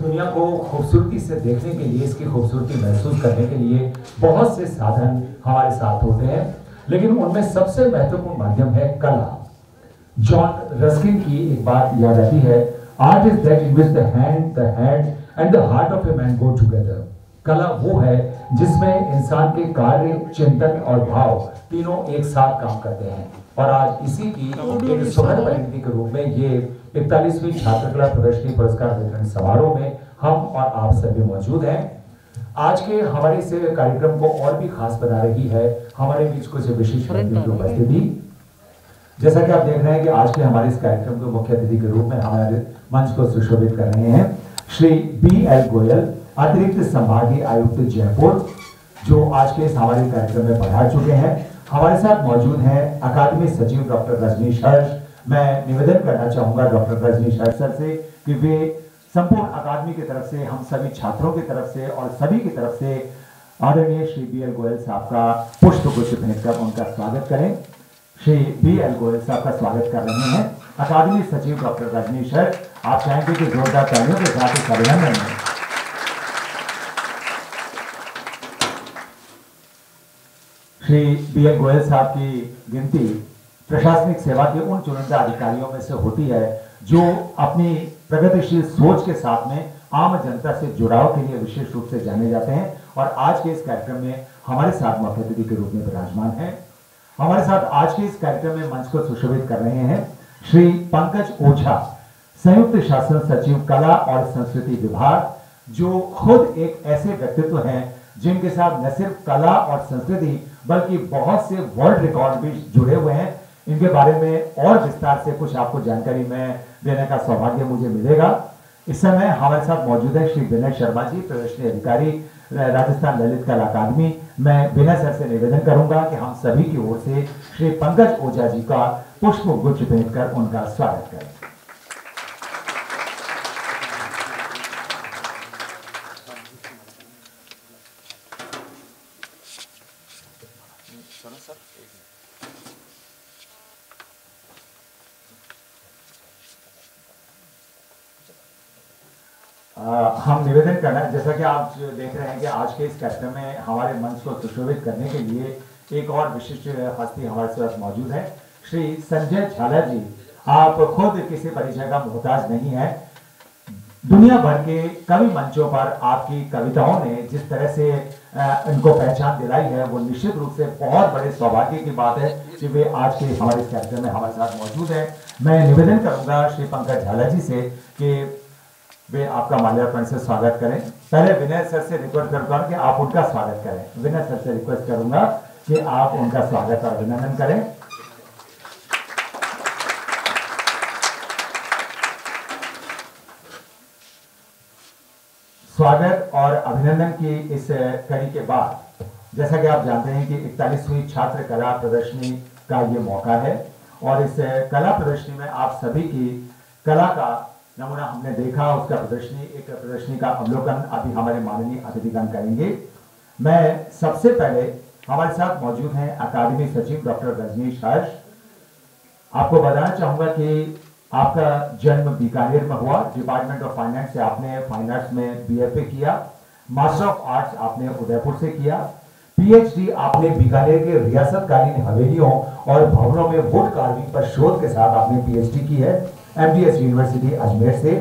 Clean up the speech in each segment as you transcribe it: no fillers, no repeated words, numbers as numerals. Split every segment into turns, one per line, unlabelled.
दुनिया को खूबसूरती से देखने के लिए, इसकी खूबसूरती महसूस करने के लिए बहुत से साधन हमारे साथ होते हैं, लेकिन उनमें सबसे महत्वपूर्ण माध्यम है कला। जॉन रस्किन की एक बात याद आती है, art is that in which the hand and the heart of a man go together. कला वो है जिसमें इंसान के कार्य, चिंतन और भाव तीनों एक साथ काम करते हैं। और आज इसी की एक सुखद परिणति के रूप में ये 41वीं छात्रकला प्रदर्शनी पुरस्कार वितरण समारोह में हम और आप सभी मौजूद हैं। आज के हमारे इस कार्यक्रम को और भी खास बना रही है हमारे बीच कुछ विशेष व्यक्तियों की उपस्थिति। जैसा कि आप देख रहे हैं कि आज के हमारे इस कार्यक्रम के मुख्य अतिथि के रूप में हमारे मंच को सुशोभित कर रहे हैं श्री BL गोयल, अतिरिक्त संभागीय आयुक्त जयपुर, जो आज के इस हमारे कार्यक्रम में पधार चुके हैं। हमारे साथ मौजूद हैं अकादमी सचिव डॉक्टर रजनीश हर्ष। मैं निवेदन करना चाहूंगा डॉक्टर रजनीश हर्ष सर से कि वे संपूर्ण अकादमी की तरफ से, हम सभी छात्रों की तरफ से और सभी की तरफ से आदरणीय श्री BL गोयल साहब का पुष्प गुच्छ भेंट कर उनका स्वागत करें। श्री BL गोयल साहब का स्वागत कर रहे हैं अकादमी सचिव डॉक्टर रजनीश हर्ष। आप चाहेंगे कि जोरदार तालियों के साथ इस अभिनंदन में श्री BL गोयल साहब की गिनती प्रशासनिक सेवा के उन चुनिंदा अधिकारियों में से होती है जो अपनी प्रगतिशील सोच के साथ में आम जनता से जुड़ाव के लिए विशेष रूप से जाने जाते हैं। और आज के इस कार्यक्रम में हमारे साथ मुख्य अतिथि के रूप में विराजमान है। हमारे साथ आज के इस कार्यक्रम में मंच को सुशोभित कर रहे हैं श्री पंकज ओझा, संयुक्त शासन सचिव कला और संस्कृति विभाग, जो खुद एक ऐसे व्यक्तित्व हैं जिनके साथ न सिर्फ कला और संस्कृति बल्कि बहुत से वर्ल्ड रिकॉर्ड भी जुड़े हुए हैं। इनके बारे में और विस्तार से कुछ आपको जानकारी मैं देने का सौभाग्य मुझे मिलेगा। इस समय हमारे साथ मौजूद है श्री विनय शर्मा जी, प्रदर्शनी अधिकारी, राजस्थान ललित कला अकादमी। मैं विनय सर से निवेदन करूंगा कि हम सभी की ओर से श्री पंकज ओझा जी का पुष्प गुच्छ भेंट कर उनका स्वागत करें। हम निवेदन करना, जैसा कि आप देख रहे हैं कि आज के इस कार्यक्रम में हमारे मंच को सुशोभित करने के लिए एक और विशिष्ट हस्ती हमारे साथ मौजूद है श्री संजय झाला जी। आप खुद किसी परिचय का मोहताज नहीं है। दुनिया भर के कवि मंचों पर आपकी कविताओं ने जिस तरह से इनको पहचान दिलाई है, वो निश्चित रूप से बहुत बड़े सौभाग्य की बात है कि वे आज के हमारे इस कार्यक्रम में हमारे साथ मौजूद है। मैं निवेदन करूंगा श्री पंकज झाला जी से कि वे आपका माल्यार्पण से स्वागत करें। पहले विनय सर से रिक्वेस्ट करूंगा कि आप उनका स्वागत करें। विनय सर से रिक्वेस्ट करूंगा कि आप उनका स्वागत और अभिनंदन करें। स्वागत और अभिनंदन की इस कड़ी के बाद, जैसा कि आप जानते हैं कि 41वीं छात्र कला प्रदर्शनी का ये मौका है और इस कला प्रदर्शनी में आप सभी की कला का नमूना हमने देखा। उसका प्रदर्शनी का अवलोकन अभी हमारे माननीय अतिथिगण करेंगे। मैं सबसे पहले, हमारे साथ मौजूद हैं अकादमी सचिव डॉक्टर रजनीश हर्ष। आपको बताना चाहूंगा कि आपका जन्म बीकानेर में हुआ। डिपार्टमेंट ऑफ फाइनेंस से आपने फाइन आर्ट्स में BFA किया। मास्टर ऑफ आर्ट्स आपने उदयपुर से किया। PhD आपने बीकानेर के रियासतकालीन हवेलियों और भवनों में वुड कार्विंग पर शोध के साथ आपने PhD की है MDS यूनिवर्सिटी अजमेर से।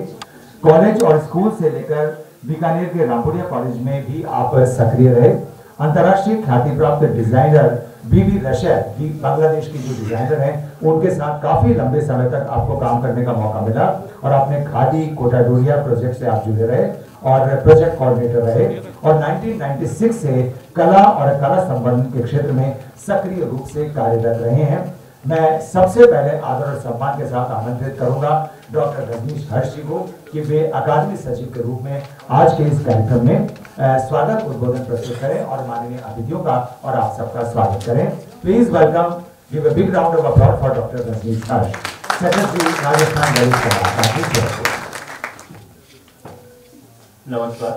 कॉलेज और स्कूल से लेकर बीकानेर के रामपुरिया कॉलेज में भी आप सक्रिय रहे। अंतर्राष्ट्रीय ख्याति प्राप्त डिजाइनर BB रशद, बांग्लादेश की जो डिजाइनर हैं, उनके साथ काफी लंबे समय तक आपको काम करने का मौका मिला और आपने खादी कोटा डोरिया प्रोजेक्ट से आप जुड़े रहे और प्रोजेक्ट कोऑर्डिनेटर रहे और 1996 से कला और कला संबंध के क्षेत्र में सक्रिय रूप से कार्यरत रहे हैं। मैं सबसे पहले आदर और सम्मान के साथ आमंत्रित करूंगा डॉक्टर रजनीश हर्ष जी को कि वे अकादमी सचिव के रूप में आज के इस कार्यक्रम में स्वागत उद्बोधन प्रस्तुत करें और माननीय अतिथियों का और आप सबका स्वागत करें। Please welcome, give a big round of applause for doctor Rajneesh Harsh, secretary Rajasthan Lalit Kala Akademi.
नमस्कार।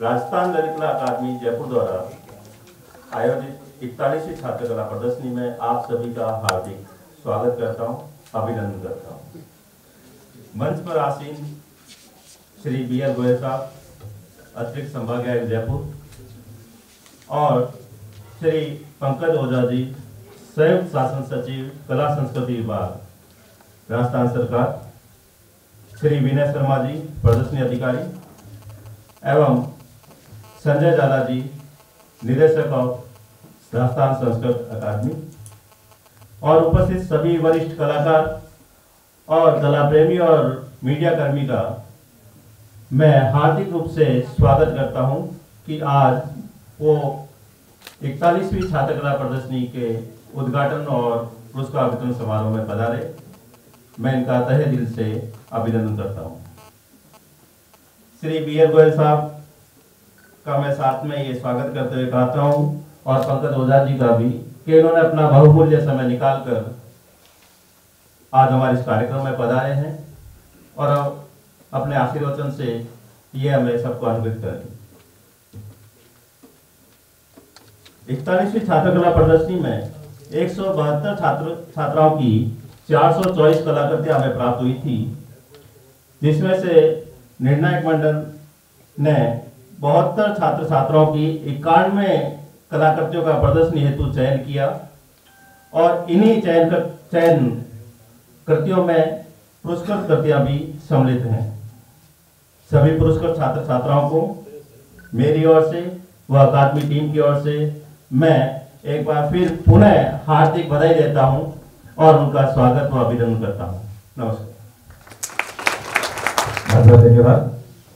राजस्थान ललित कला अकादमी जयपुर द्वारा आयोजित 41वीं छात्र कला प्रदर्शनी में आप सभी का हार्दिक स्वागत करता हूं, अभिनंदन करता हूं। मंच पर आसीन श्री BL गोयल साहब, अतिरिक्त संभागीय आयुक्त जयपुर, और श्री पंकज ओझा जी, संयुक्त शासन सचिव कला संस्कृति विभाग, राजस्थान सरकार, श्री विनय शर्मा जी, प्रदर्शनी अधिकारी, एवं संजय जाला जी, निदेशक ऑफ राजस्थान संस्कृत अकादमी, और उपस्थित सभी वरिष्ठ कलाकार और कला प्रेमी और मीडिया कर्मी का मैं हार्दिक रूप से स्वागत करता हूं कि आज वो 41वीं छात्र कला प्रदर्शनी के उद्घाटन और पुरस्कार वितरण समारोह में पधारे। मैं इनका तहे दिल से अभिनंदन करता हूं। श्री BL गोयल साहब का मैं साथ में ये स्वागत करते हुए कहता हूं, और पंकज ओझा जी का भी, कि इन्होंने अपना बहुमूल्य समय निकालकर आज हमारे इस कार्यक्रम में पधारे हैं और अब अपने आशीर्वचन से ये हमें सबको अनुग्रहित करें। 41वीं छात्र कला प्रदर्शनी में 172 छात्राओं की 424 कलाकृतियां हमें प्राप्त हुई थी, जिसमें से निर्णायक मंडल ने 72 छात्र छात्राओं की 91 कलाकृतियों का प्रदर्शनी हेतु चयन किया, और इन्हीं चयन कृतियों में पुरस्कृत कृतियां भी सम्मिलित हैं। सभी पुरस्कृत छात्र छात्राओं को मेरी ओर से व अकादमी टीम की ओर से मैं एक बार फिर पुनः हार्दिक बधाई देता हूं और उनका स्वागत व अभिनंदन करता हूं। नमस्कार।
बहुत बहुत धन्यवाद।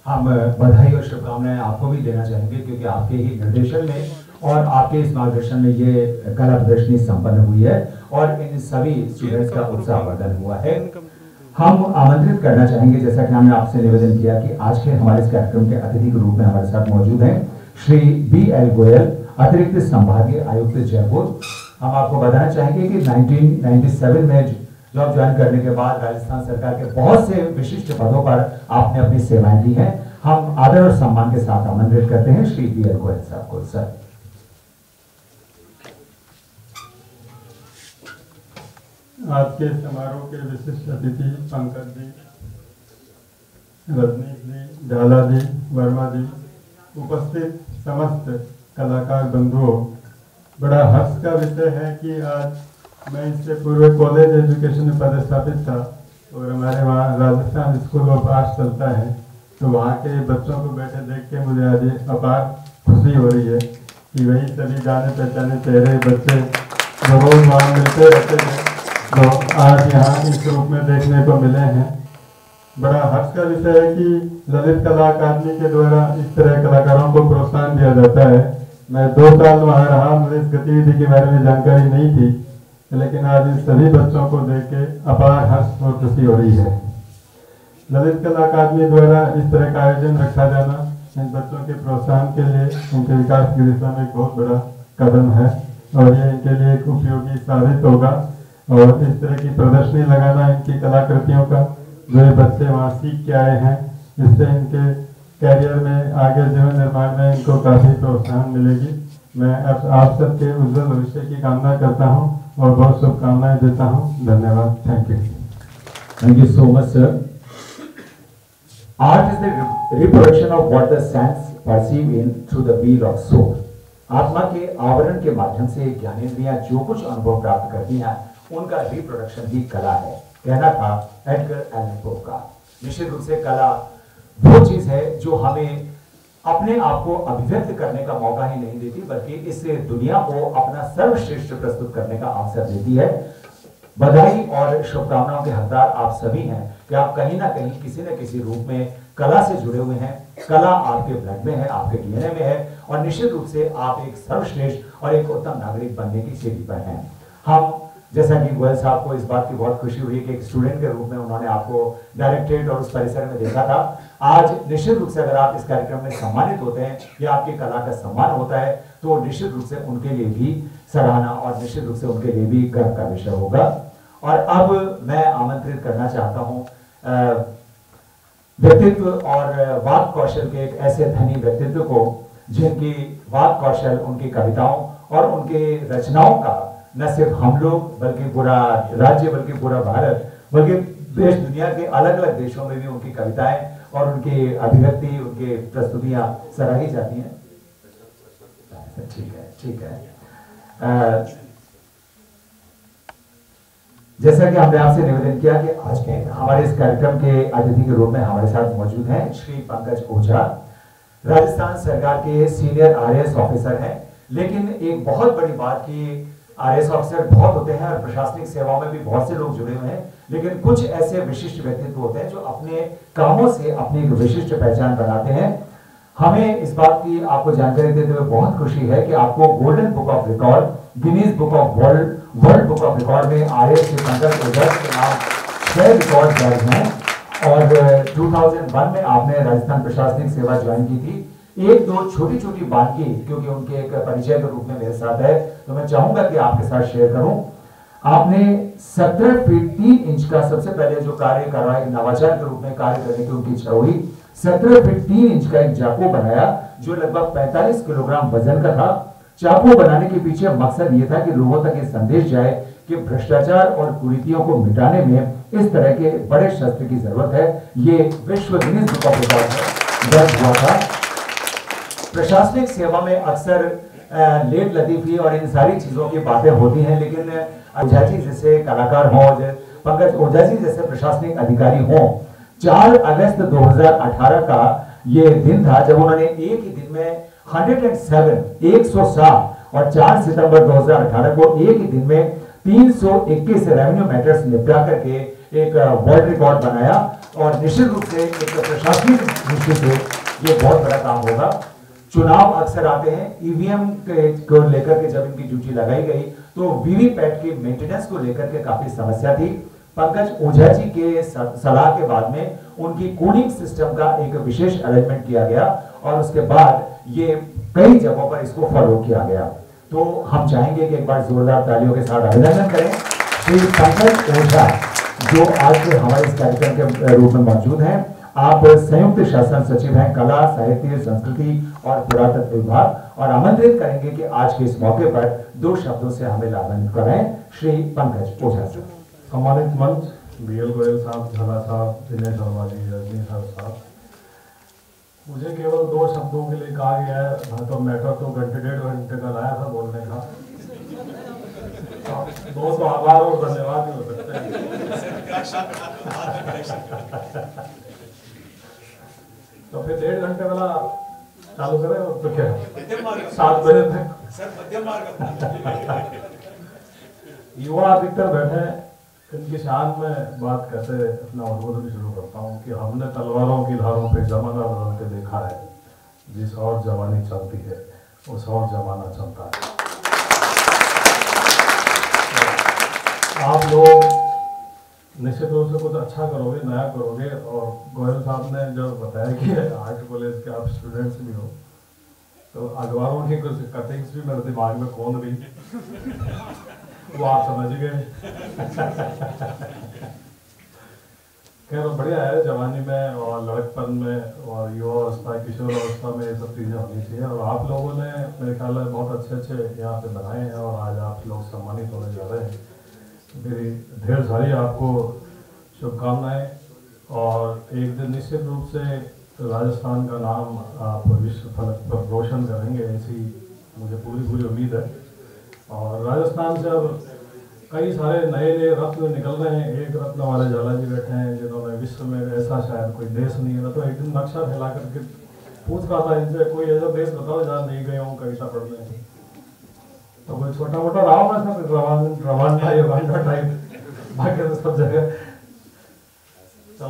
हम बधाई और शुभकामनाएं आपको भी देना चाहेंगे, क्योंकि आपके ही निर्देशन में और आपके इस मार्गदर्शन में ये कला प्रदर्शनी संपन्न हुई है और इन सभी स्टूडेंट्स का उत्साहवर्धन हुआ है। हम आमंत्रित करना चाहेंगे, जैसा कि हमने आपसे निवेदन किया, कि आज के हमारे इस कार्यक्रम के अतिथि के रूप में हमारे साथ मौजूद हैं श्री BL गोयल, अतिरिक्त संभागीय आयुक्त जयपुर। हम आपको बताना चाहेंगे कि 1997 में जॉब ज्वाइन करने के बाद राजस्थान सरकार के बहुत से विशिष्ट पदों पर आपने अपनी सेवाएं दी हैं। हम आदर और सम्मान के साथ आमंत्रित करते हैं श्री BL गोयल साहब को। सर,
आज के समारोह के विशिष्ट अतिथि पंकज जी, रजनीश जी, झाला जी, वर्मा जी, उपस्थित समस्त कलाकार बंधुओं, बड़ा हर्ष का विषय है कि आज मैं इससे पूर्व कॉलेज एजुकेशन में पदस्थापित था और हमारे वहाँ राजस्थान स्कूल ऑफ आर्ट्स चलता है, तो वहाँ के बच्चों को बैठे देख के मुझे आज अपार खुशी हो रही है कि वही सभी जाने पहचाने चेहरे बच्चे जो रोज वहाँ मिलते रहते थे, तो आज यहाँ इस रूप में देखने को मिले हैं। बड़ा हर्ष का विषय है कि ललित कला अकादमी के द्वारा इस तरह कलाकारों को प्रोत्साहन दिया जाता है। मैं 2 साल वहाँ रहा, मुझे इस गतिविधि के बारे में जानकारी नहीं थी, लेकिन आज इन सभी बच्चों को देख के अपार हर्ष और खुशी हो रही है। ललित कला अकादमी द्वारा इस तरह का आयोजन रखा जाना इन बच्चों के प्रोत्साहन के लिए, उनके विकास की दिशा में एक बहुत बड़ा कदम है और ये इनके लिए एक उपयोगी साबित होगा। और इस तरह की प्रदर्शनी लगाना इनकी कलाकृतियों का, जो ये बच्चे वहाँ सीख के आए हैं, इससे इनके कैरियर में आगे जीवन निर्माण में इनको काफ़ी प्रोत्साहन मिलेगी। मैं आप सबके उज्जवल भविष्य की कामना करता हूँ और बहुत शुभकामनाएं देता हूँ। धन्यवाद। Thank you so much sir.
Art is the reproduction of what the sense perceive in through the wheel of soul. आत्मा के आवरण के माध्यम से ज्ञानेंद्रियां जो कुछ अनुभव प्राप्त करती हैं, उनका रिप्रोडक्शन ही कला है, कहना था एडगर एलन पो का। निश्चित रूप से कला वो चीज है जो हमें अपने आप को अभिव्यक्त करने का मौका ही नहीं देती, बल्कि इस दुनिया को अपना सर्वश्रेष्ठ प्रस्तुत करने का अवसर देती है। बधाई और शुभकामनाओं के हकदार आप सभी हैं कि आप कहीं ना कहीं किसी न किसी रूप में कला से जुड़े हुए हैं। कला आपके ब्लड में है, आपके DNA में है और निश्चित रूप से आप एक सर्वश्रेष्ठ और एक उत्तम नागरिक बनने की सीढ़ी पर हैं। हम जैसा कि गोयल साहब को इस बात की बहुत खुशी हुई कि एक स्टूडेंट के रूप में उन्होंने आपको डायरेक्टरेट और उस परिसर में देखा था। आज निश्चित रूप से अगर आप इस कार्यक्रम में सम्मानित होते हैं या आपकी कला का सम्मान होता है, तो निश्चित रूप से उनके लिए भी सराहना और निश्चित रूप से उनके लिए भी गर्व का विषय होगा। और अब मैं आमंत्रित करना चाहता हूँ व्यक्तित्व और वाक कौशल के एक ऐसे धनी व्यक्तित्व को, जिनकी वाक कौशल, उनकी कविताओं और उनके रचनाओं का न सिर्फ हम लोग बल्कि पूरा राज्य, बल्कि पूरा भारत, बल्कि देश दुनिया के अलग अलग देशों में भी उनकी कविताएं और उनकी अभिव्यक्ति, उनकी प्रस्तुतियां सराही जाती हैं। ठीक है। जैसा कि हमने आपसे निवेदन किया कि आज के हमारे इस कार्यक्रम के अतिथि के रूप में हमारे साथ मौजूद हैं श्री पंकज ओझा, राजस्थान सरकार के सीनियर आरएएस ऑफिसर हैं। लेकिन एक बहुत बड़ी बात कि आरएएस ऑफिसर बहुत होते हैं और प्रशासनिक सेवाओं में भी बहुत से लोग जुड़े हुए हैं, लेकिन कुछ ऐसे विशिष्ट व्यक्तित्व होते हैं जो अपने कामों से अपनी एक विशिष्ट पहचान बनाते हैं। हमें इस बात की आपको जानकारी देते हुए बहुत खुशी है कि आपको golden book of record, Guinness book of world book of record में आरएएस श्री पंकज ओझा के नाम 6 रिकॉर्ड दर्ज हैं और 2001 में आपने राजस्थान प्रशासनिक सेवा ज्वाइन की थी। एक दो छोटी छोटी बातकी क्योंकि उनके एक परिचय के रूप में मेरे साथ है, तो मैं चाहूंगा कि आपके साथ शेयर करूं। आपने 17 फीट 3 इंच का सबसे पहले जो कार्य करा, एक नवाचार के रूप में कार्य करने की उनकी इच्छा हुई। 17 फीट 3 इंच का एक चाकू बनाया जो लगभग 45 किलोग्राम वजन का था। चाकू बनाने के पीछे मकसद ये था कि लोगों तक ये संदेश जाए कि भ्रष्टाचार और कुरीतियों को मिटाने में इस तरह के बड़े शस्त्र की जरूरत है। ये विश्व गिनीज बुक ऑफ रिकॉर्ड में दर्ज हुआ था। प्रशासनिक सेवा में अक्सर लेट लतीफी और इन सारी चीजों की बातें होती हैं, लेकिन ओझा जी जैसे कलाकार हों, पंकज ओझा जी जैसे प्रशासनिक अधिकारी हों, 4 अगस्त 2018 का ये दिन था जब उन्होंने एक ही दिन में 107 और 4 सितंबर 2018 को एक ही दिन में 321 रेवेन्यू मैटर्स निपटा करके एक वर्ल्ड रिकॉर्ड बनाया। और निश्चित रूप से एक प्रशासनिक दृष्टि से ये बहुत बड़ा काम होगा। चुनाव अक्सर आते हैं, ईवीएम को लेकर के जब इनकी ड्यूटी लगाई गई तो वीवीपैट की मेंटेनेंस को लेकर के काफी समस्या थी। पंकज ओझा जी के सलाह के बाद में उनकी कूलिंग सिस्टम का एक विशेष अरेंजमेंट किया गया और उसके बाद ये कई जगहों पर इसको फॉलो किया गया। तो हम चाहेंगे कि एक बार जोरदार तालियों के साथ अभिनंदन करें श्री पंकज ओझा जो आज के हमारे इस कार्यक्रम के रूप में मौजूद हैं। आप संयुक्त शासन सचिव हैं कला, साहित्य, संस्कृति और पुरातत्व विभाग, और आमंत्रित करेंगे कि आज के इस मौके पर 2 शब्दों से हमें लाभान्वित कराएं श्री पंकज ओझा जी।
सम्मानित मंच, बीएल गोयल साहब, झाला साहब, दिनेश शर्मा जी, रजनी साहब, मुझे केवल 2 शब्दों के लिए कहा गया है, तो मैटर तो डेढ़ घंटे का लाया था बोलने का। बहुत तो आभार और धन्यवाद भी हो सकते हैं। तो फिर 1.5 घंटे वाला चालू करें और तो क्या 7 बजे तक युवा अधिकतर बैठे, इनकी शान में बात करते अपना उद्बोधन शुरू करता हूँ कि हमने तलवारों की धारों पे जमाना बदल के देखा है, जिस और जवानी चलती है उस और जमाना चलता है। आप लोग निश्चित रूप से कुछ अच्छा करोगे, नया करोगे। और गोयल साहब ने जो बताया कि आर्ट कॉलेज के आप स्टूडेंट्स भी हो, तो अखबारों की कुछ कटिंग्स भी मेरे दिमाग में कौन रही वो आप समझ गए। खैर बढ़िया है, जवानी में और लड़कपन में और युवा अवस्था, किशोर अवस्था में ये सब चीज़ें होनी चाहिए। और आप लोगों ने मेरे ख्याल में बहुत अच्छे यहाँ पे बनाए हैं और आज आप लोग सम्मानित होने जा रहे हैं। मेरी ढेर सारी आपको शुभकामनाएं और एक दिन निश्चित रूप से राजस्थान का नाम आप विश्व फलक पर रोशन करेंगे, ऐसी मुझे पूरी उम्मीद है। और राजस्थान से अब कई सारे नए रत्न निकल रहे हैं। एक रत्न हमारे झाला जी बैठे हैं जिन्होंने विश्व में ऐसा शायद कोई देश नहीं है, तो एक दिन नक्शा फैला करके पूछ रहा था इनसे, कोई ऐसा देश बताओ जहाँ नहीं गए हूँ कविता पढ़ने। तो कोई छोटा मोटा रहा होगा सब, रवांडा युगांडा टाइप, बाकी तो सब जगह। तो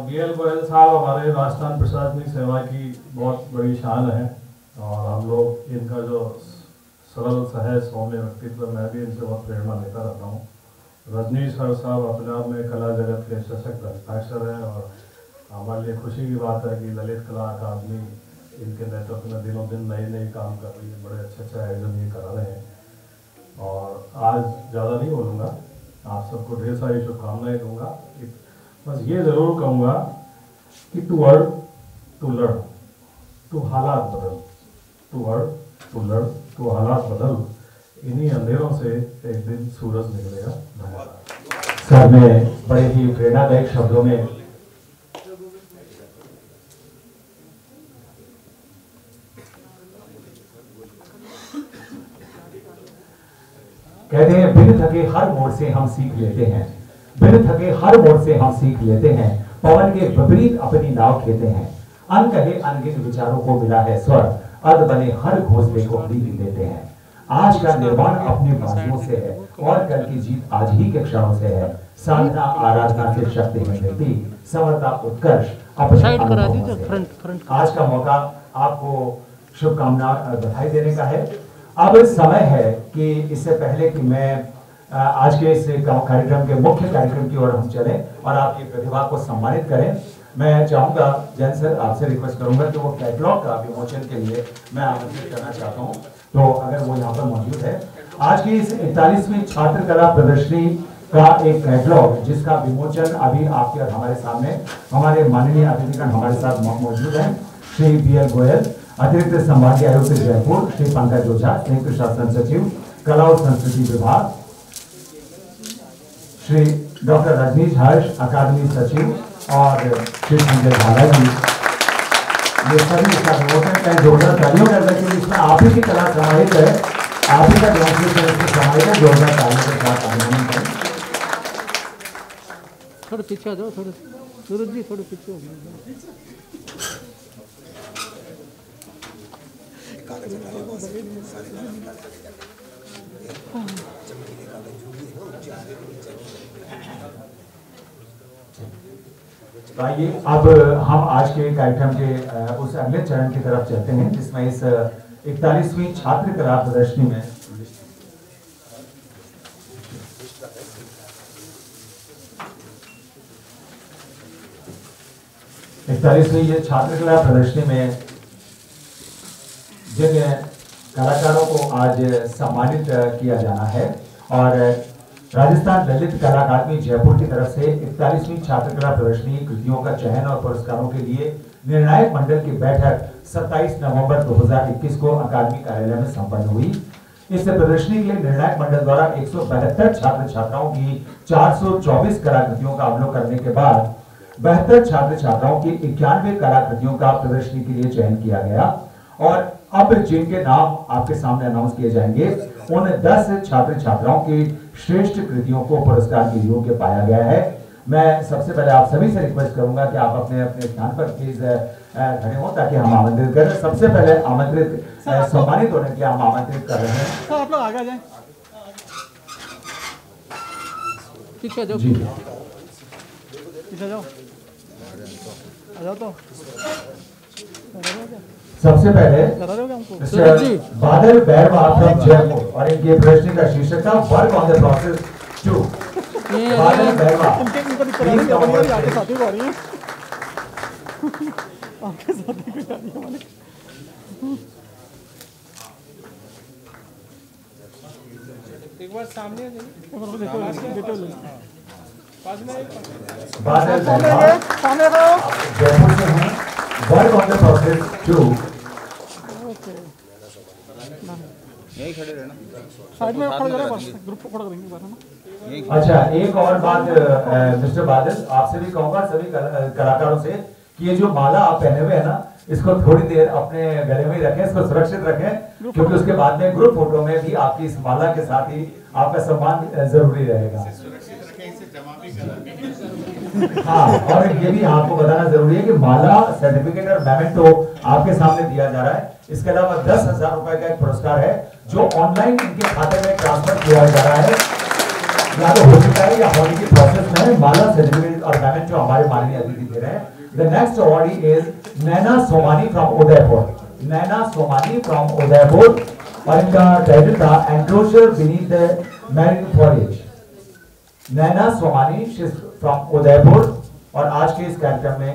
बीएल गोयल साहब हमारे राजस्थान प्रशासनिक सेवा की बहुत बड़ी शान है और हम लोग इनका जो सरल सहज सौम्य व्यक्तित्व, मैं भी इनसे बहुत प्रेरणा लेता रहता हूँ। रजनी साहब अपने आप में कला जगत के सशक्त हस्ताक्षर हैं और हमारे लिए खुशी की बात है कि ललित कला अकादमी इनके नेतृत्व में दिनों दिन नए काम कर रही है, बड़े अच्छे आयोजन ये करा रहे हैं। और आज ज़्यादा नहीं बोलूँगा, आप सबको ढेर सारी शुभकामनाएं दूंगा। बस ये ज़रूर कहूँगा कि to earn to learn, to हालात बदल, to earn to learn to हालात बदल, इन्हीं अंधेरों से एक दिन सूरज निकलेगा। धन्यवाद।
सर ने बड़े ही प्रेरणादायक शब्दों में कहते हैं बिन थके हर मोड़ से हम सीख लेते हैं, बिन थके हर मोड़ से हम सीख लेते हैं, पवन के विपरीत अपनी नाव खेते हैं, अनकहे अनगिन विचारों को मिला है स्वर, अद बने हर घोंसले को हम भी देते हैं। आज का निर्माण अपने बाजुओं से है और कल की जीत आज ही के क्षणों से है। साधना आराधना से शक्ति मिलती, समर्था उत्कर्ष अपने अनुभवों से। आज का मौका आपको शुभकामना बधाई देने का है। अब समय है कि इससे पहले कि मैं आज के इस कार्यक्रम के मुख्य कार्यक्रम की ओर हम चलें और आपकी प्रतिभा को सम्मानित करें, मैं चाहूंगा जैन सर आपसे रिक्वेस्ट करूंगा कि वो कैटलॉग का विमोचन के लिए मैं आमंत्रित करना चाहता हूं, तो अगर वो यहाँ पर मौजूद है। आज की इस 41वीं छात्र कला प्रदर्शनी का एक कैटलॉग जिसका विमोचन अभी आपके और हमारे सामने हमारे माननीय अतिथिगण हमारे साथ मौजूद हैं, श्री BL गोयल, अतिरिक्त संभागीय आयुक्त जयपुर, श्री पंकज ओझा, संयुक्त शासन सचिव कला और संस्कृति विभाग, श्री डॉक्टर रजनीश हर्ष, अकादमी सचिव, और श्री संजय झाला जी, ये सभी इसका विमोचन का जोरदार तालियों कर रहे हैं। इसमें आप ही की कला समाहित है, आप ही का डेमोन्स्ट्रेशन समाहित है, जोरदार तालियों के साथ अभिनंदन करें।
थोड़ा पीछे आ जाओ, थोड़े सूरज जी थोड़े पीछे हो जाओ।
आइए अब हम आज के कार्यक्रम के उस अगले चरण की तरफ चलते हैं जिसमें इस 41वीं छात्र कला प्रदर्शनी में ये छात्र कला प्रदर्शनी में जिन कलाकारों को आज सम्मानित किया जाना है और राजस्थान ललित कला अकादमी जयपुर की तरफ से 41वीं छात्र कला प्रदर्शनी कृतियों का चयन और पुरस्कारों के लिए निर्णायक मंडल की बैठक 27 नवंबर 2021 को अकादमी कार्यालय में संपन्न हुई। इस प्रदर्शनी के लिए निर्णायक मंडल द्वारा 172 छात्र छात्राओं की 424 कलाकृतियों का अवलोकन करने के बाद 72 छात्र छात्राओं की 91 कलाकृतियों का प्रदर्शनी के लिए चयन किया गया और अब जिनके नाम आपके सामने अनाउंस किए जाएंगे उन 10 छात्र छात्राओं की श्रेष्ठ कृतियों को पुरस्कार के योग्य पाया गया है। मैं सबसे पहले आप सभी से रिक्वेस्ट करूंगा कि आप अपने अपने स्थान पर प्लीज खड़े हो ताकि हम आमंत्रित करें। सबसे पहले आमंत्रित सम्मानित होने के लिए हम आमंत्रित कर रहे हैं।
तो आप लोग आगे जाएं, पीछे जाओ,
जी
पीछे जाओ, आ जाओ। तो
सबसे पहले बादल बैरवा फ्रॉम जयपुर और इनके प्रदर्शनी का शीर्षक था वर्क ऑन द प्रोसेस 2। बादल बैरवा
आपके साथी को आ रही है, आपके साथी को आ रही है मालिक। एक बार सामने आ जाइए,
बादल बैरवा जयपुर से हैं, वर्क ऑन द प्रोसेस 2।
यही खड़े रहना,
साइड में खड़ा करें, बस ग्रुप को खड़ा करेंगे बार ना।
अच्छा, एक और बात मिस्टर बादल, आपसे भी कहूंगा सभी कलाकारों से कि ये जो माला आप पहने हुए हैं ना, इसको थोड़ी देर अपने गले में ही रखें, इसको सुरक्षित रखें, क्योंकि उसके बाद में ग्रुप फोटो में भी आपकी इस माला के साथ ही आपका सम्मान जरूरी रहेगा। हाँ, और ये भी आपको बताना जरूरी है कि माला, सर्टिफिकेट और मेमेंटो आपके सामने दिया जा रहा है। इसके अलावा 10,000 रुपए का एक पुरस्कार है जो ऑनलाइन इनके खाते में ट्रांसफर किया जा रहा है, या तो हो चुका है या होने की प्रोसेस में है। माला, सर्टिफिकेट और मेमेंटो हमारे माननीय अतिथि दे रहे हैं। The next awardee is Naina Somani from Udaipur. Naina Somani from Udaipur और इनका टाइटल था enclosure beneath the marine forage. Naina Somani from Udaipur और आज के इस कार्यक्रम में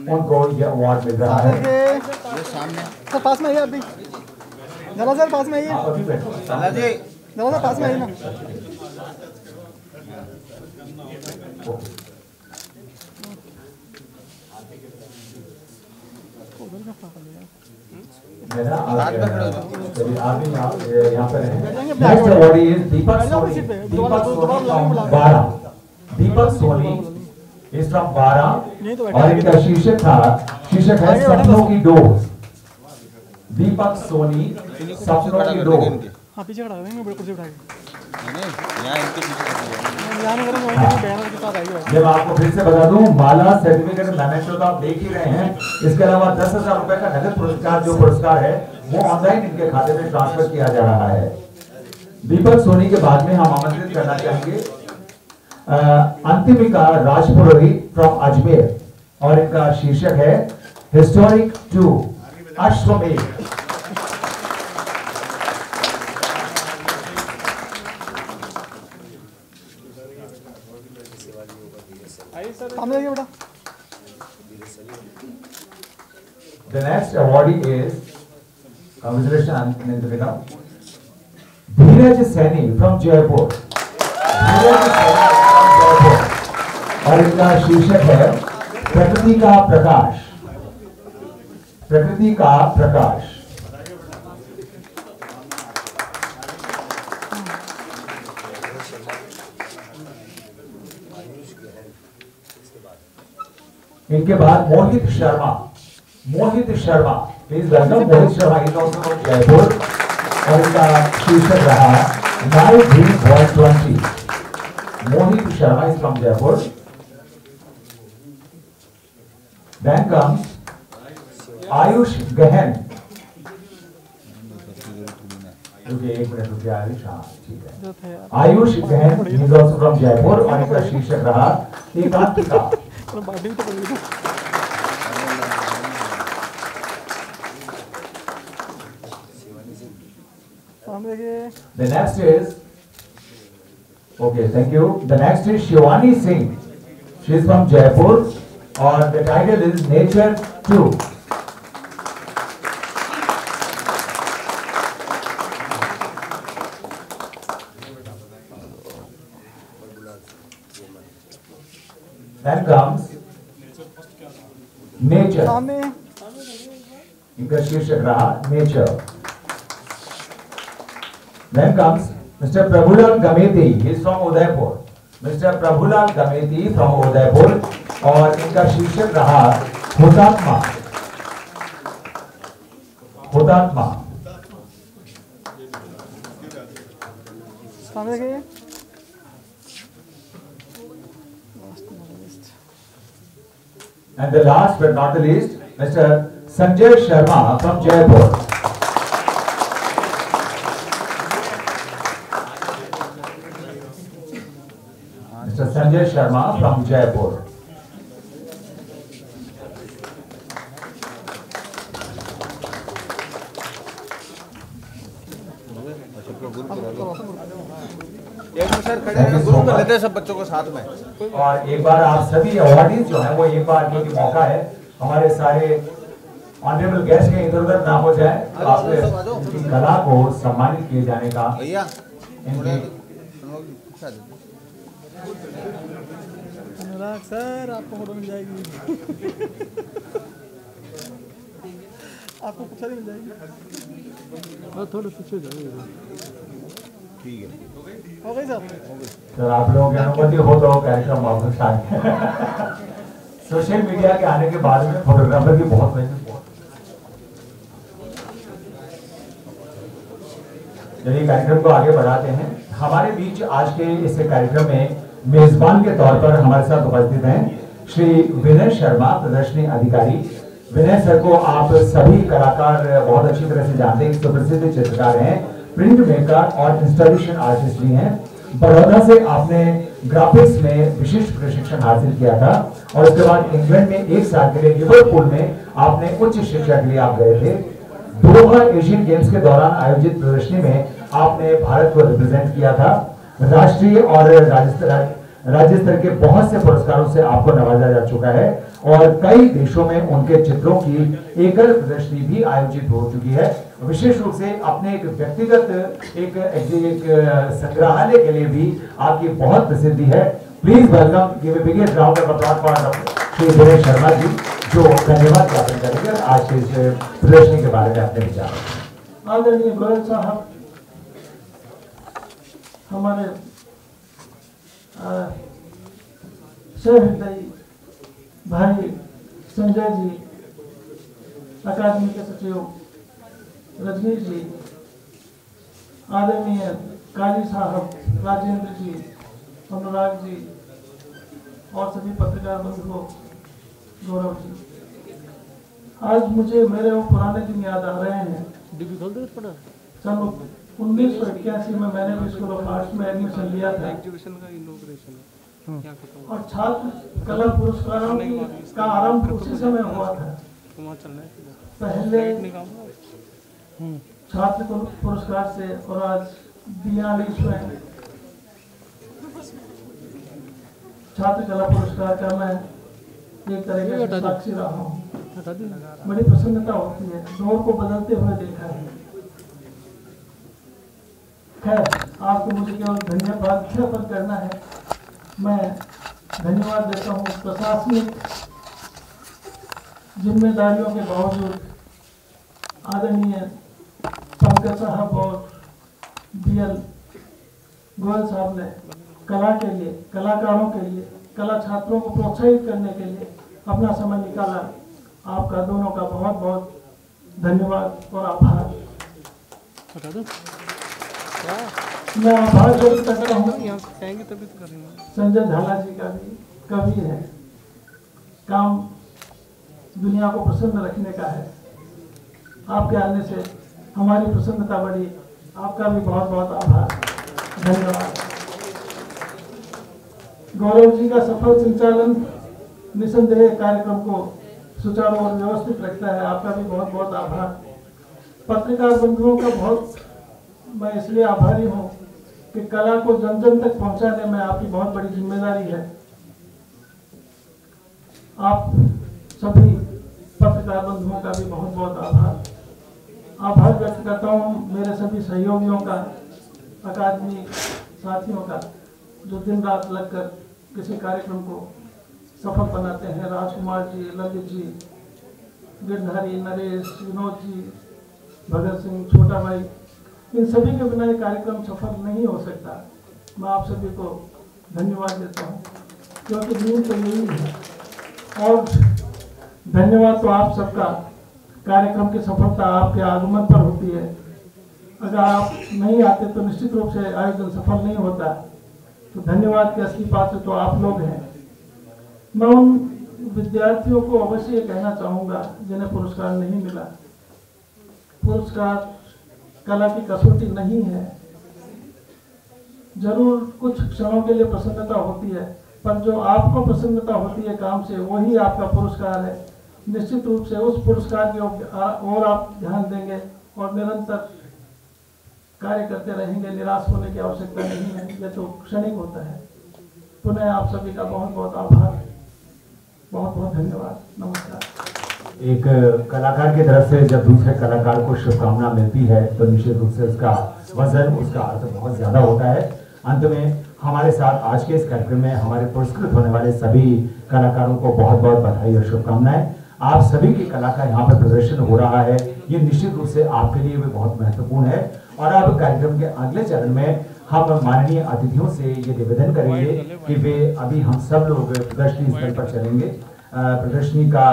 उनको यह अवार्ड मिल रहा है।
ये सामने
सर पास में आइए, अभी जरा सर पास में आइए,
आप अभी बैठो।
चला जी,
जरा सर पास में आइए ना। यहाँ पर है। Next award is Deepak Soni. Deepak Soni from Bara. Deepak Soni is from बारा और इनका शीर्षक है सपनों की डोर। दीपक सोनी, सपनों की डोर। हाँ, पीछे खड़ा करेंगे, कुर्सी उठाएंगे।
यहाँ इनके पीछे
जब आपको फिर से बता दूं, माला सर्टिफिकेट मैनेजर तो आप देख ही रहे हैं। इसके अलावा 10,000 रुपए का नगद पुरस्कार, जो पुरस्कार है वो ऑनलाइन इनके खाते में ट्रांसफर किया जा रहा है। दीपक सोनी के बाद में हम आमंत्रित करना चाहेंगे अंतिमिका राजपुरोहित फ्रॉम अजमेर, और इनका शीर्षक है हिस्टोरिक 2 अश्वमेध। The next awardee is, congratulations Anindika, Dheeraj Saini from Jaipur। Dheeraj Saini from Jaipur, और इनका शीर्षक है प्रकृति का प्रकाश। प्रकृति का प्रकाश। इनके बाद Mohit Sharma. Mohit Sharma, please welcome Mohit Sharma is also from Jaipur, और इनका शीर्षक रहा my dream boy 20। Mohit Sharma is from Jaipur. Then comes Ayush Gahan. रुकिए एक मिनट, रुकिए आयुष, हाँ ठीक है। आयुष गहन इज आल्सो फ्रॉम जयपुर, और इनका शीर्षक रहा एकांकिका। The next is, okay, thank you. The next is Shivani Singh. She is from Jaipur, or the title is Nature 2. Then comes Nature. इनका शीर्षक रहा Nature. Then comes Mr. Prabhulal Gameti. He is from Udaipur. Mr. Prabhulal Gameti from Udaipur, और इनका शीर्षक रहा हुतात्मा। हुतात्मा। And the last but not the least, Mr. Sanjay Sharma from Jaipur. Mr. Sanjay Sharma from Jaipur.
Sir खड़े हैं, group में लेते हैं सब बच्चों को साथ में।
और एक बार आप सभी अवार्डीज जो है वो एक बार, क्योंकि मौका है हमारे सारे ऑनरेबल गेस्ट के इधर उधर ना हो जाए, तो आप इनकी कला को सम्मानित किए जाने का।
भैया
अनुराग सर, आपको फोटो मिल जाएगी। आपको पीछे मिल जाएगी, और थोड़ा पीछे जाइए।
ठीक है,
हो गई सर।
सर आप लोगों की अनुमति हो तो कार्यक्रम वापस आए। सोशल मीडिया के आने के बाद में फोटोग्राफर की बहुत मेहनत। चलिए कार्यक्रम को आगे बढ़ाते हैं। हमारे बीच आज के इस कार्यक्रम में मेजबान के तौर पर हमारे साथ उपस्थित हैं श्री विनय शर्मा, प्रदर्शनी अधिकारी। विनय सर को आप सभी कलाकार बहुत अच्छी तरह से जानते हैं, सुप्रसिद्ध चित्रकार हैं, प्रिंट मेकर और इंस्टॉलेशन आर्टिस्ट भी हैं। बड़ौदा से आपने ग्राफिक्स में विशिष्ट प्रशिक्षण हासिल किया था, और उसके बाद इंग्लैंड में 1 साल के लिए लिवरपूल में आपने उच्च शिक्षा के लिए आप गए थे। दोहा एशियन गेम्स के दौरान आयोजित प्रदर्शनी में आपने भारत को रिप्रेजेंट किया था। राष्ट्रीय और राज्य स्तर के बहुत से पुरस्कारों से आपको नवाजा जा चुका है, और कई देशों में उनके चित्रों की एकल प्रदर्शनी भी आयोजित हो चुकी है। विशेष रूप से अपने एक व्यक्तिगत एक संग्रहालय के लिए भी आपकी बहुत प्रसिद्धि है। Please welcome, give a big round of applause for Shri Vinay Sharma ji, जो धन्यवाद ज्ञापन करेंगे आज के इस प्रदर्शनी के बारे में अपने विचार।
आदरणीय गोयल साहब, हमारे सहृदयी भाई संजय जी, अकादमी के सचिव रजनीश जी, आदरणीय काली साहब, राजेंद्र जी, अनुराग जी और सभी पत्रकार बंधुओं, गौरव जी, आज मुझे मेरे वो पुराने दिन याद आ रहे हैं। सन 1981 में मैंने भी स्कूल ऑफ आर्ट्स में एडमिशन लिया था और छात्र कला पुरस्कारों का आरंभ उसी समय हुआ था। पहले छात्र पुरस्कार से और आज 42वें छात्र कला पुरस्कार का मैं एक तरीके से साक्षी रहा हूँ। बड़ी प्रसन्नता होती है, दौर को बदलते हुए देखा है। खैर, आपको मुझे केवल धन्यवाद ज्ञापन करना है। मैं धन्यवाद देता हूँ प्रशासनिक जिम्मेदारियों के बावजूद आदरणीय पंकज साहब और BL गोयल साहब ने कला के लिए, कलाकारों के लिए, कला छात्रों को प्रोत्साहित करने के लिए अपना समय निकाला। आपका दोनों का बहुत बहुत धन्यवाद और आभार। मैं आभार व्यक्त करता हूँ संजय झाला जी का भी। कवि है, काम दुनिया को प्रसन्न रखने का है। आपके आने से हमारी प्रसन्नता बढ़ी। आपका भी बहुत बहुत आभार, धन्यवाद। गौरव जी का सफल संचालन निसंदेह कार्यक्रम को सुचारू और व्यवस्थित रखता है। आपका भी बहुत बहुत आभार। पत्रकार बंधुओं का बहुत मैं इसलिए आभारी हूँ कि कला को जन जन तक पहुँचाने में आपकी बहुत बड़ी जिम्मेदारी है। आप सभी पत्रकार बंधुओं का भी बहुत बहुत आभार व्यक्त करता हूँ। मेरे सभी सहयोगियों का, अकादमी साथियों का, जो दिन रात लगकर किसी कार्यक्रम को सफल बनाते हैं। राजकुमार जी, ललित जी, गिरधारी, नरेश, विनोद जी, भगत सिंह, छोटा भाई, इन सभी के बिना ये कार्यक्रम सफल नहीं हो सकता। मैं आप सभी को धन्यवाद देता हूँ, क्योंकि नींव तो यही है। और धन्यवाद तो आप सबका, कार्यक्रम की सफलता आपके आगमन पर होती है। अगर आप नहीं आते तो निश्चित रूप से आयोजन सफल नहीं होता। तो धन्यवाद के असली पात्र तो आप लोग हैं। मैं उन विद्यार्थियों को अवश्य कहना चाहूँगा जिन्हें पुरस्कार नहीं मिला। पुरस्कार कला की कसौटी नहीं है। जरूर कुछ क्षणों के लिए प्रसन्नता होती है, पर जो आपको प्रसन्नता होती है काम से, वही आपका पुरस्कार है। निश्चित रूप से उस पुरस्कार की ओर आप ध्यान देंगे और निरंतर कार्य करते रहेंगे। निराश होने की आवश्यकता नहीं है, यह तो क्षणिक होता है। पुनः आप सभी का बहुत बहुत आभार, बहुत बहुत धन्यवाद, नमस्कार।
एक कलाकार की तरफ से जब दूसरे कलाकार को शुभकामना मिलती है तो निश्चित रूप से उसका वजन, उसका अर्थ बहुत ज्यादा होता है। अंत में हमारे साथ आज के इस कार्यक्रम में हमारे पुरस्कृत होने वाले सभी कलाकारों को बहुत बहुत बधाई और शुभकामनाएं। आप सभी की कला का यहाँ पर प्रदर्शन हो रहा है, ये निश्चित रूप से आपके लिए भी बहुत महत्वपूर्ण है। और अब कार्यक्रम के अगले चरण में हम माननीय अतिथियों से ये निवेदन करेंगे कि वे अभी हम सब लोग प्रदर्शनी स्थल पर चलेंगे, प्रदर्शनी का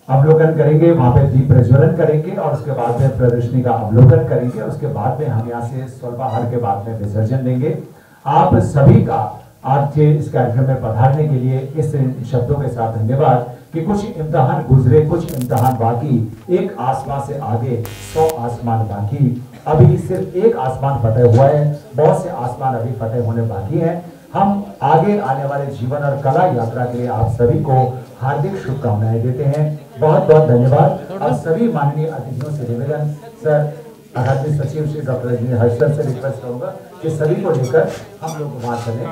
अवलोकन करेंगे, वहां पे दीप प्रज्वलन करेंगे और उसके बाद में प्रदर्शनी का अवलोकन करेंगे। उसके बाद में हम यहाँ से स्वल्पाहार के बाद में विसर्जन देंगे। आप सभी का आज के इस कार्यक्रम में पधारने के लिए इस शब्दों के साथ धन्यवाद कि कुछ इम्तिहान गुजरे, कुछ इम्तिहान बाकी, एक आसमान से आगे 100 आसमान बाकी। अभी सिर्फ एक आसमान फतेह हुआ है, बहुत से आसमान अभी फतेह होने बाकी हैं। हम आगे आने वाले जीवन और कला यात्रा के लिए आप सभी को हार्दिक शुभकामनाएं देते हैं। बहुत बहुत धन्यवाद। अब सभी माननीय अतिथियों से निवेदन, सर अकादमी सचिव श्री डॉक्टर रजनी हर्षल से रिक्वेस्ट करूंगा कि सभी को लेकर हम लोग वहां चलें।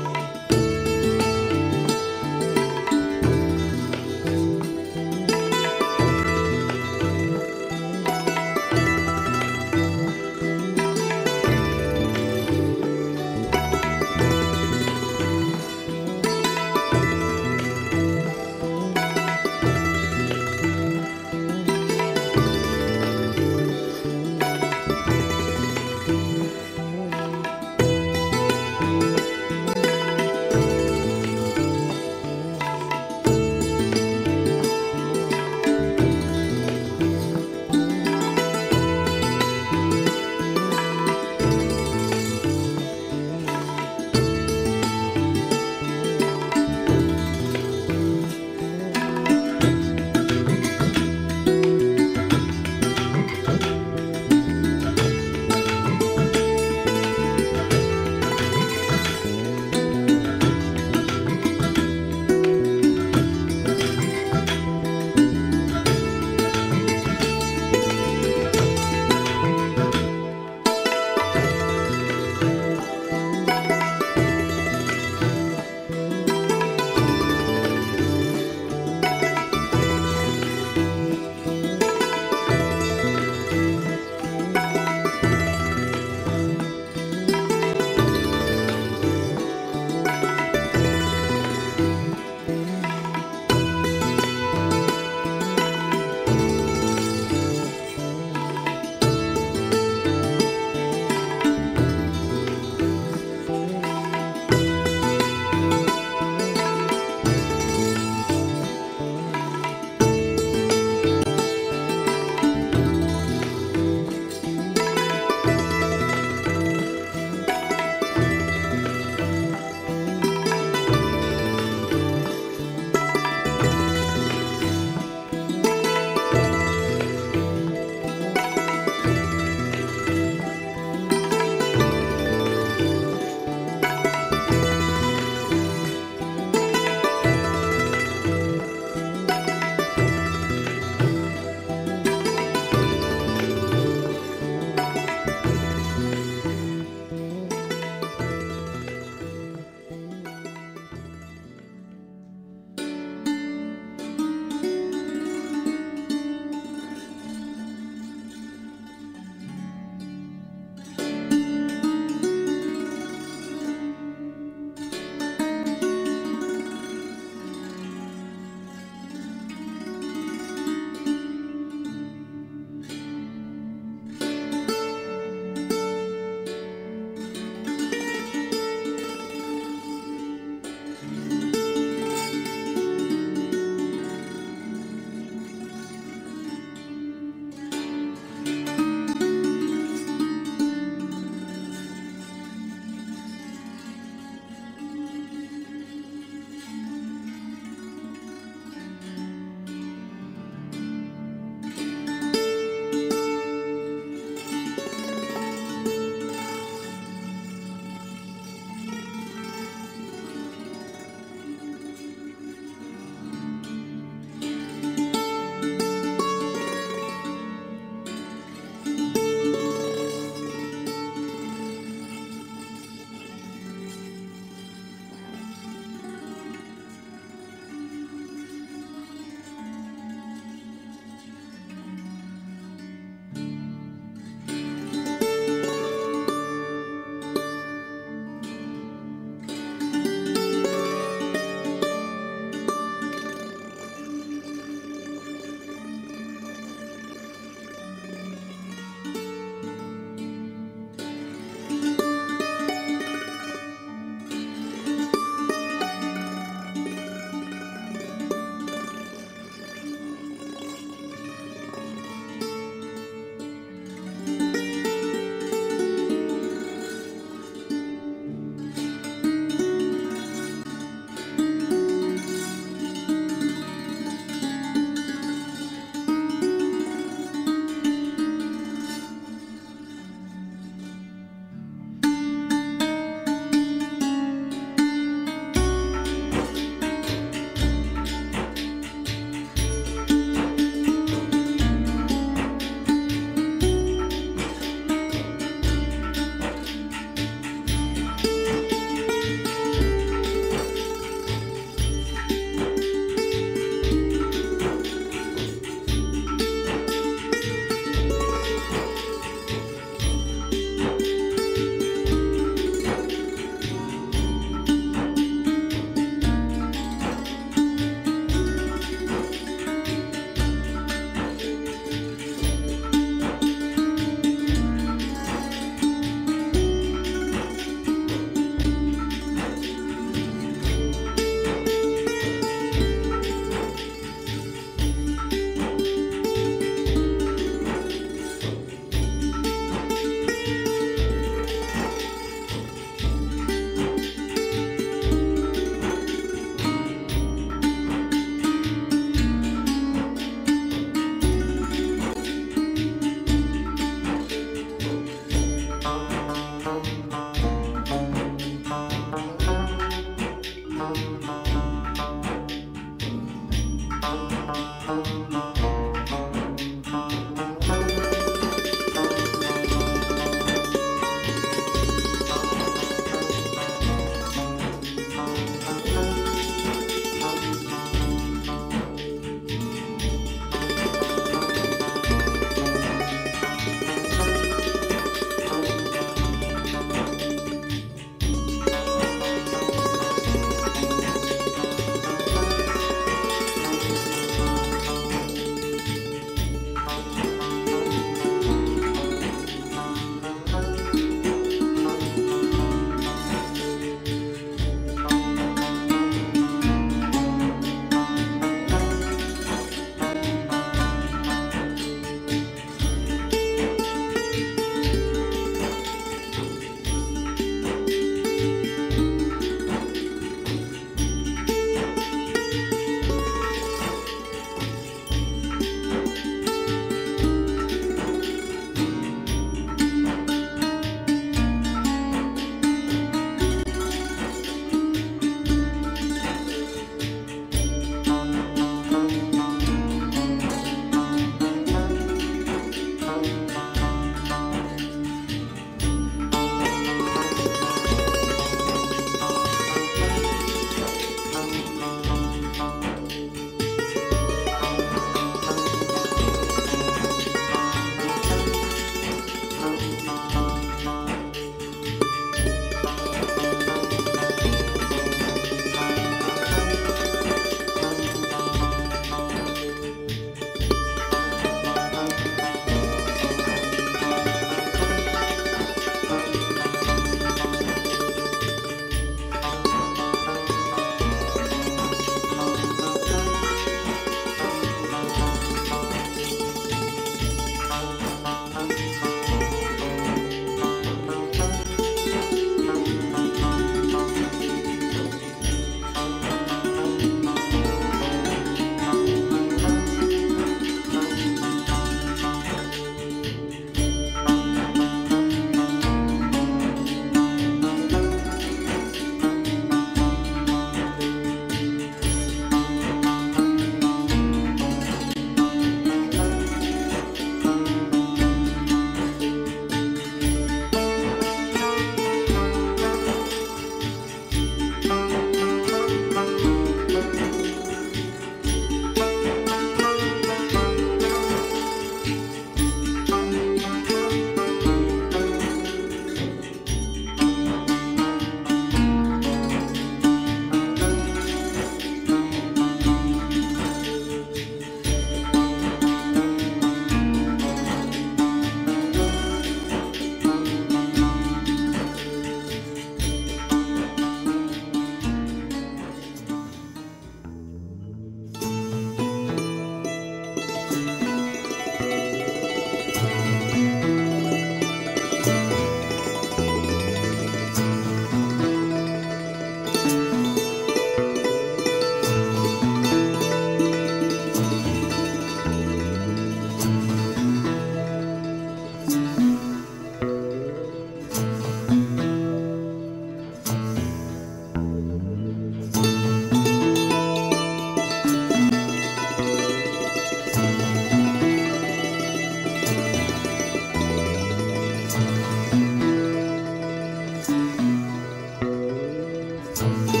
है।